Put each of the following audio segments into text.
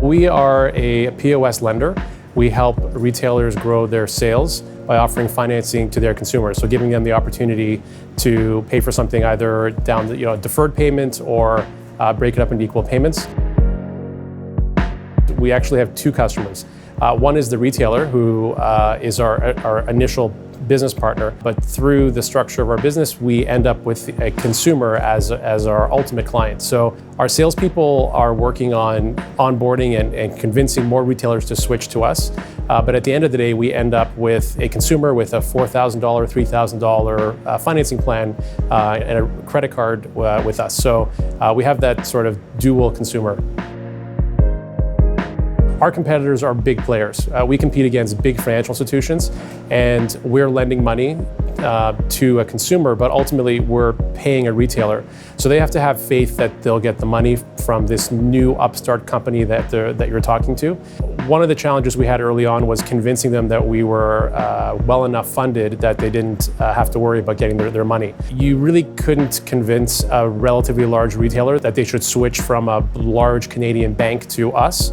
We are a POS lender. We help retailers grow their sales by offering financing to their consumers. So giving them the opportunity to pay for something either down the, deferred payment or break it up into equal payments. We actually have two customers. One is the retailer, who is our initial business partner, but through the structure of our business, we end up with a consumer as our ultimate client. So our salespeople are working on onboarding and convincing more retailers to switch to us. But at the end of the day, we end up with a consumer with a $4,000, $3,000 financing plan and a credit card with us. So we have that sort of dual consumer. Our competitors are big players. We compete against big financial institutions, and we're lending money to a consumer, but ultimately we're paying a retailer. So they have to have faith that they'll get the money from this new upstart company that you're talking to. One of the challenges we had early on was convincing them that we were well enough funded that they didn't have to worry about getting their money. You really couldn't convince a relatively large retailer that they should switch from a large Canadian bank to us.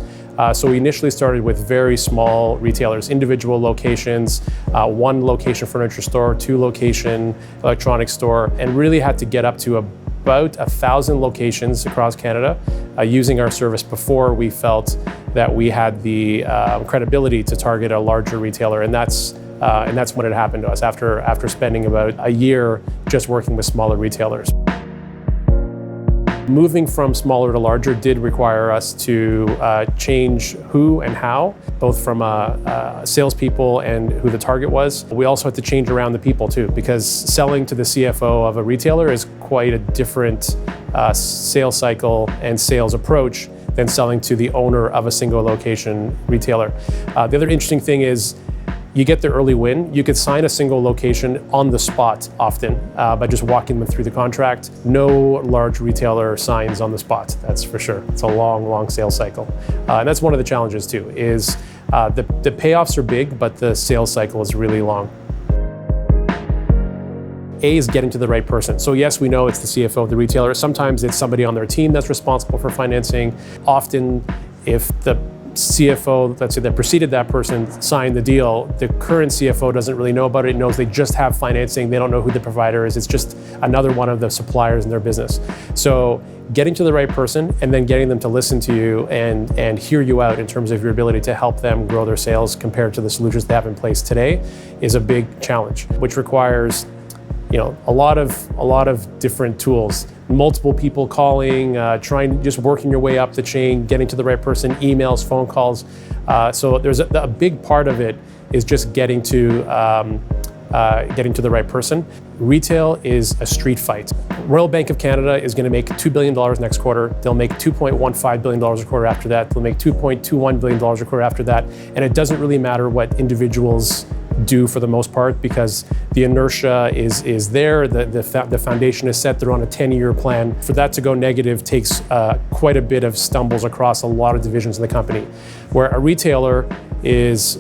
So we initially started with very small retailers, individual locations, one location furniture store, two location electronics store, and really had to get up to about 1,000 locations across Canada using our service before we felt that we had the credibility to target a larger retailer. And that's when it happened to us after spending about a year just working with smaller retailers. Moving from smaller to larger did require us to change who and how, both from salespeople and who the target was. We also had to change around the people too, because selling to the CFO of a retailer is quite a different sales cycle and sales approach than selling to the owner of a single location retailer. The other interesting thing is, you get the early win. You could sign a single location on the spot often by just walking them through the contract. No large retailer signs on the spot, that's for sure. It's a long, long sales cycle. And that's one of the challenges too, is the payoffs are big, but the sales cycle is really long. A is getting to the right person. So yes, we know it's the CFO of the retailer. Sometimes it's somebody on their team that's responsible for financing. Often, if the CFO, let's say, that preceded that person signed the deal, the current CFO doesn't really know about it. It knows they just have financing. They don't know who the provider is. It's just another one of the suppliers in their business. So getting to the right person and then getting them to listen to you and hear you out in terms of your ability to help them grow their sales compared to the solutions they have in place today is a big challenge, which requires a lot of different tools, multiple people calling, just working your way up the chain, getting to the right person, emails, phone calls. So there's a big part of it is just getting to the right person. Retail is a street fight. Royal Bank of Canada is going to make $2 billion next quarter. They'll make $2.15 billion a quarter after that. They'll make $2.21 billion a quarter after that. And it doesn't really matter what individuals do for the most part, because the inertia is there, the foundation is set, they're on a 10-year plan. For that to go negative takes quite a bit of stumbles across a lot of divisions in the company. Where a retailer is,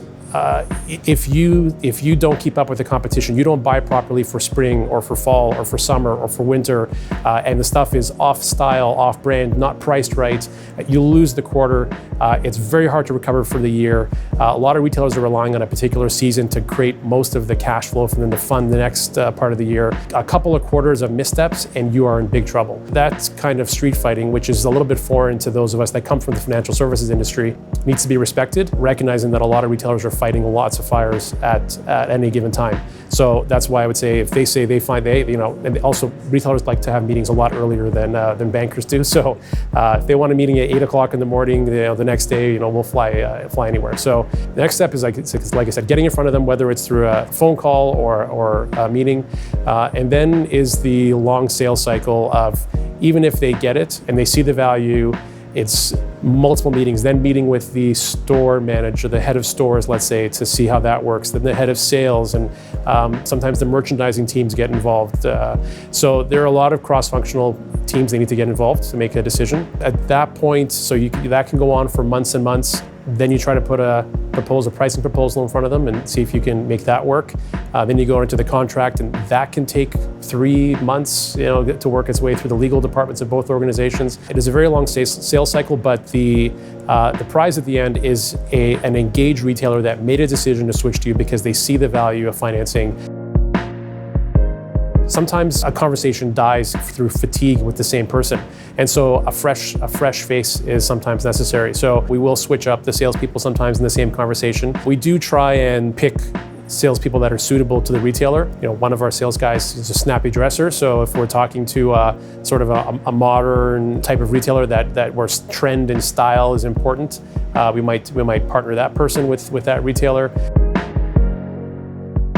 if you don't keep up with the competition, you don't buy properly for spring or for fall or for summer or for winter, and the stuff is off style, off brand, not priced right, you'll lose the quarter. It's very hard to recover for the year. A lot of retailers are relying on a particular season to create most of the cash flow for them to fund the next part of the year. A couple of quarters of missteps and you are in big trouble. That's kind of street fighting, which is a little bit foreign to those of us that come from the financial services industry, needs to be respected, recognizing that a lot of retailers are fighting lots of fires at any given time. So that's why I would say, if they say they find and also retailers like to have meetings a lot earlier than bankers do. So if they want a meeting at 8 o'clock in the morning, the next day, we'll fly anywhere. So the next step is, like I said, getting in front of them, whether it's through a phone call or a meeting, and then is the long sales cycle of, even if they get it and they see the value, it's multiple meetings, then meeting with the store manager, the head of stores, let's say, to see how that works, then the head of sales, and sometimes the merchandising teams get involved. So there are a lot of cross-functional teams that need to get involved to make a decision. At that point, that can go on for months and months. Then you try to put a pricing proposal in front of them and see if you can make that work. Then you go into the contract, and that can take 3 months, to work its way through the legal departments of both organizations. It is a very long sales cycle, but the prize at the end is an engaged retailer that made a decision to switch to you because they see the value of financing. Sometimes a conversation dies through fatigue with the same person. And so a fresh face is sometimes necessary. So we will switch up the salespeople sometimes in the same conversation. We do try and pick salespeople that are suitable to the retailer. One of our sales guys is a snappy dresser. So if we're talking to sort of a modern type of retailer that where trend and style is important, we might partner that person with that retailer.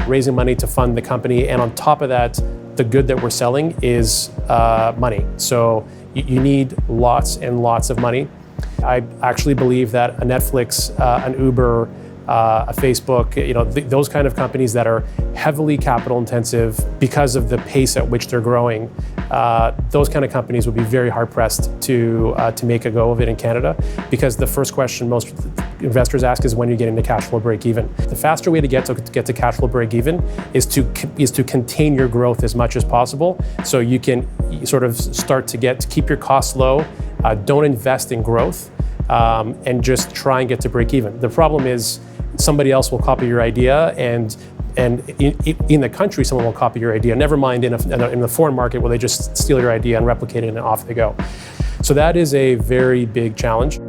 Raising money to fund the company, and on top of that, the good that we're selling is money. So you need lots and lots of money. I actually believe that a Netflix, an Uber, a Facebook, those kind of companies that are heavily capital intensive because of the pace at which they're growing, those kind of companies would be very hard pressed to make a go of it in Canada, because the first question most investors ask is when you're getting to cash flow break even. The faster way to get to cash flow break even is to contain your growth as much as possible, so you can sort of start to keep your costs low, don't invest in growth, and just try and get to break even. The problem is somebody else will copy your idea, and in the country someone will copy your idea, never mind in the foreign market where they just steal your idea and replicate it and off they go. So that is a very big challenge.